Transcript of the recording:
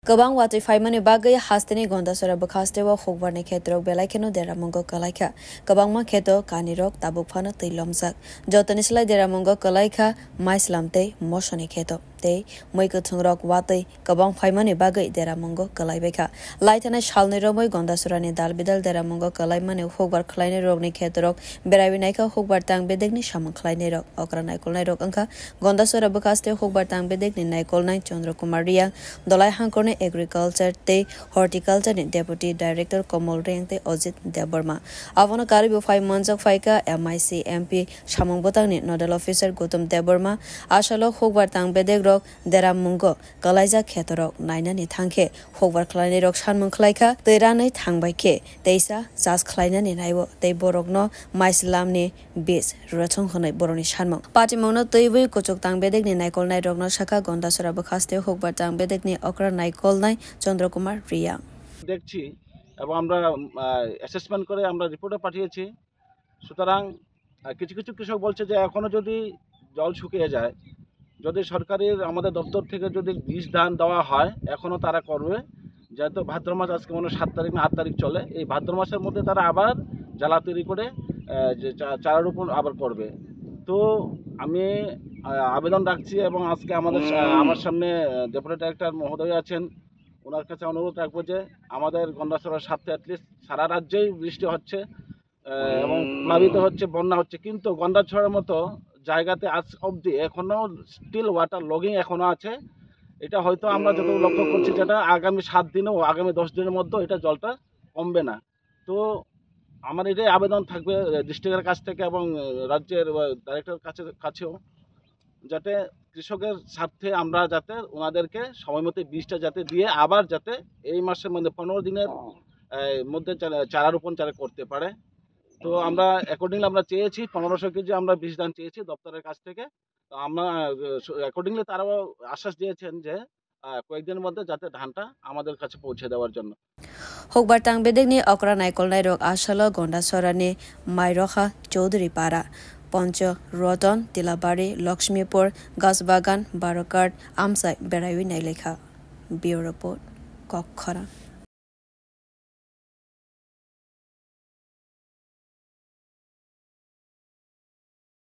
Gabang wati faimani bagai hastini gonda sora bakastewa hogwarni khetrok belaikeno deramongo kalaika kabangma kheto kanirok tabuk phana teilomjak jotoni slai deramongo kalaika maislamte mosoni kheto tei moiko thungrok watei kabang faimani bagai deramongo kalaibaika laitana shalni romoi gonda sorani dalbidal deramongo kalaimani hogwar khlaini rokni khetrok beraibinaika hogwar tang bedekni samang khlaini rok okra naikolnai rok angkha gonda sora bakaste hogwar tang bedekni naikolnai Chandra Kumar Riang dolai hangkorni Agriculture te Horticulture ni Deputy Director Komol Reng te Ojit Deborma avono karibu 5 months faika MIC MP Samong Botang ni Nodal Officer Gutum Deborma asalo hogwar tang bedek rok deramungo kalaija khetorok naina ni thangkhe hogwar khlaini rok sanmung khlaika teiranai thangbaike teisa jas khlaina ni naibo tei borokno maislamni bis rachong honai boroni sanmung party mongno teiwi kuchuk tang bedek ni naikol nai rokno saka gonda sora bakaste hogwar tang bedek ni okra naikol নাই চন্দ্র কুমার রিয়া দেখছি এবং আমরা assessment করে আমরা রিপোর্টে পাঠিয়েছি সুতরাং কিছু কিছু কৃষক বলছে যে এখনো যদি জল শুকিয়ে যায় যদি সরকারের আমাদের দপ্তর থেকে যদি বীজ দান দেওয়া হয় এখনো তারা করবে যেহেতু ভাদ্র মাস আজকে মনে 7 তারিখ না 8 তারিখ চলে এই ভাদ্র মাসের মধ্যে তারা আবার জ্বালা তৈরি করে যে চারা রোপণ আবার করবে তো আমি আবেদন রাখছি এবং আজকে আমার সামনে ডেপুটি ডাইরেক্টর মহোদয় আছেন ওনার কাছে অনুরোধ রাখবো যে আমাদের গন্ডাছড়ার সাথে অ্যাটলিস্ট সারা রাজ্যেই বৃষ্টি হচ্ছে এবং প্লাবিত হচ্ছে বন্যা হচ্ছে কিন্তু গন্ডাছড়ার মতো জায়গাতে আজ অবধি এখনো স্টিল ওয়াটার লগিং এখনো আছে এটা হয়তো আমরা যত লক্ষ্য করছি যেটা আগামী 7 দিনে ও আগামী 10 দিনের মধ্যে এটা জলটা কমবে না তো আমার এটাই আবেদন থাকবে ডিস্ট্রিক্টের কাছ থেকে এবং রাজ্যের ডাইরেক্টর কাছেও যাতে কৃষকের স্বার্থে আমরা যাতে ওনাদেরকে সময়মতো বীজটা যাতে দিয়ে আবার যাতে এই মাসের মধ্যে 15 দিনের মধ্যে চারা রোপণ করতে পারে তো আমরা অ্যাকর্ডিংলি আমরা চেয়েছি 1500 কেজি আমরা বীজ দান চেয়েছি দপ্তরের কাছ থেকে তো আমরা অ্যাকর্ডিংলি তারাও আশ্বাস দিয়েছেন যে কয়েকদিনের মধ্যে যাতে ধানটা আমাদের কাছে পৌঁছে দেওয়ার জন্য হকবার তাং বেদেগনি অকরা নাইকল নাই রক আশালো গন্ডা সরানি মাইরখা চৌধুরী পাড়া পঞ্চ রতন তিলাবাড়ি লক্ষ্মীপুর গাছবাগান বারকাট আমসাই বেড়াইউই নাইলেখা বিউরো রিপোর্ট কক্ষরা।